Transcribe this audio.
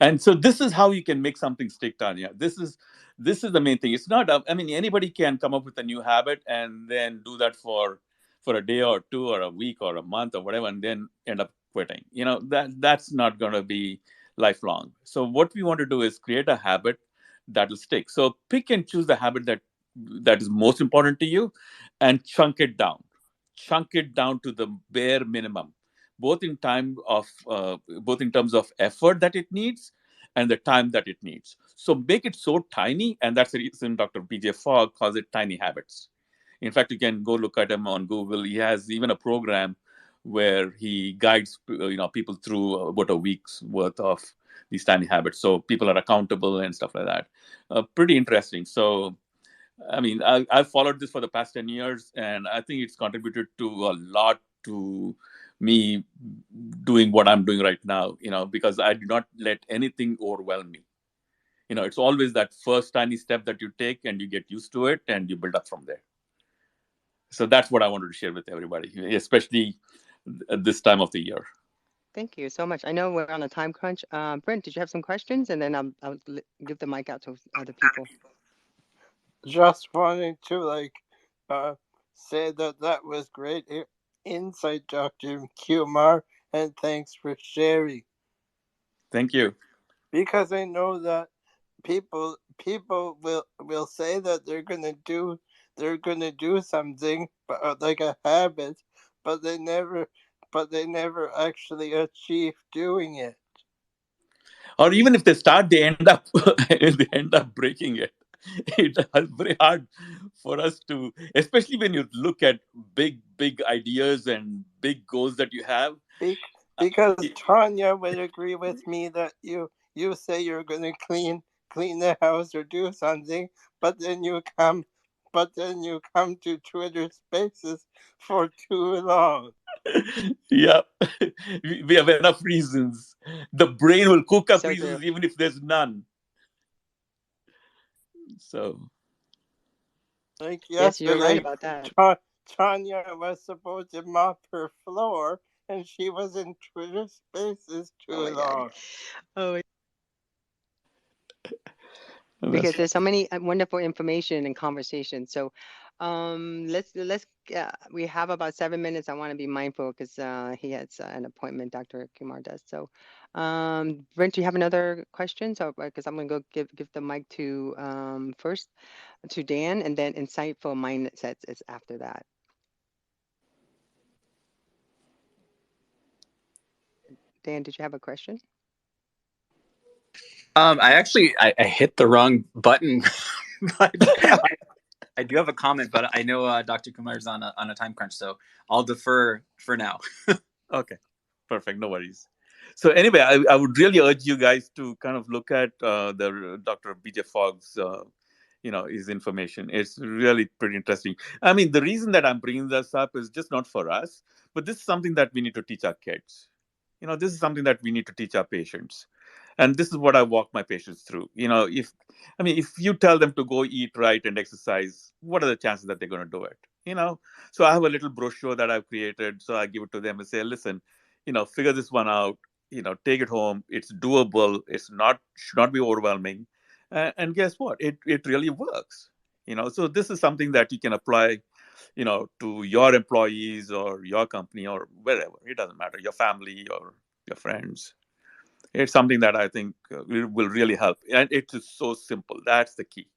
And so this is how you can make something stick, Tanya. This is the main thing. It's not. I mean, anybody can come up with a new habit and then do that for a day or two or a week or a month or whatever, and then end up quitting. That's not going to be lifelong. So what we want to do is create a habit that will stick. So pick and choose the habit that is most important to you, and chunk it down to the bare minimum, both in time of both in terms of effort that it needs and the time that it needs. So make it so tiny, and that's the reason Dr. BJ Fogg calls it tiny habits. In fact, you can go look at him on Google. He has even a program where he guides people through about a week's worth of these tiny habits, so people are accountable and stuff like that. Pretty interesting. So I mean, I've followed this for the past 10 years, and I think it's contributed to a lot to me doing what I'm doing right now, because I do not let anything overwhelm me. It's always that first tiny step that you take and you get used to it and you build up from there. So that's what I wanted to share with everybody, especially at this time of the year. Thank you so much. I know we're on a time crunch. Brent, did you have some questions? And then I'll give the mic out to other people. Just wanted to uh, say that was great insight, Dr. Kumar, and thanks for sharing. Thank you. Because I know that people will say that they're gonna do something, like a habit, but they never actually achieve doing it. Or even if they start, they end up they end up breaking it. It's very hard for us to, especially when you look at big ideas and big goals that you have. Because Tanya would agree with me that you say you're gonna clean the house or do something, but then you come to Twitter Spaces for too long. Yeah, we have enough reasons. The brain will cook up So true. reasons even if there's none. So Like Yes, you're right yesterday, about that. Tanya was supposed to mop her floor, and she was in Twitter Spaces Oh too my God. long. Oh, because that's there's so many wonderful information and conversation. So, let's we have about 7 minutes. I want to be mindful because he has an appointment. Dr. Kumar does. So, Brent, do you have another question? So, because I'm gonna go give the mic to first to Dan, and then insightful mindsets is after that. Dan, did you have a question? I hit the wrong button, but I do have a comment. But I know Dr. Kumar's on a time crunch, so I'll defer for now. okay. Perfect. No worries. So anyway, I would really urge you guys to kind of look at the Dr. BJ Fogg's his information. It's really pretty interesting. I mean, the reason that I'm bringing this up is just not for us, but this is something that we need to teach our kids. This is something that we need to teach our patients, and this is what I walk my patients through. If you tell them to go eat right and exercise, what are the chances that they're going to do it? So I have a little brochure that I've created, so I give it to them and say, listen, figure this one out. Take it home. It's doable. It's not should not be overwhelming, and guess what? It really works. So this is something that you can apply, to your employees or your company or wherever. It doesn't matter. Your family or your friends. It's something that I think will really help, and it is so simple. That's the key.